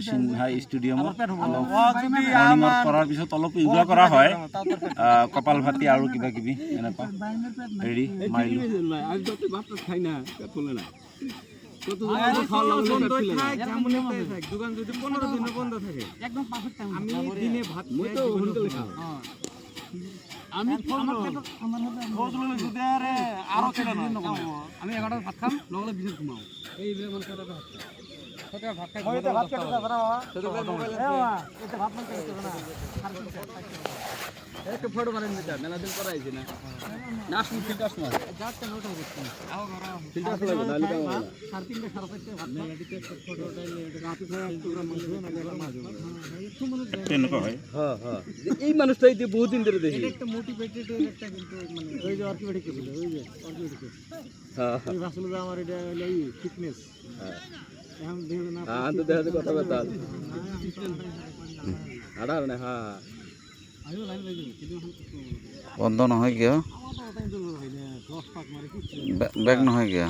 সিনহা ষ্টুডিয়ামত মৰ্ণিঙত কৰাৰ পিছত অলপ য়োগা কৰা হয় কপাল ভাতি আৰু কিবা কিবি এনেকুৱা হেৰি মাৰিলোঁ আমি 11টাত ভাত খাম লগলে বিজনেস ঘুমাও এই ভাত খাই একটু ফটো বানাই দিতে মেলা দিন পর আইছি না না আপনি ফিল্টার সময় যাচ্ছে নোট হচ্ছে আও ঘর ফিল্টার লাগবে নালি কাম 3:30 4:30 ভাত মেলা দিতে ফটো উঠাইলে এটা রাতে একটু মাঝে না গেল মাঝে তেনেকুৱা হয় হ্যাঁ হ্যাঁ এই মানুষটাই দিয়ে বহুত দিন ধরে দেখি এটা একটা মোটিভেটেড একটা কিন্তু মানে ওই যে অর্থোপেডিক ছিল ওই যে অর্থোপেডিক হ্যাঁ এই আসলে আমার এটা হলো এই ফিটনেস হ্যাঁ এখন দেখো না হ্যাঁ তো দেখা কথা বলতা আড়ার না হ্যাঁ বন্ধ নহয় কিয় বেগ নহয় কিয়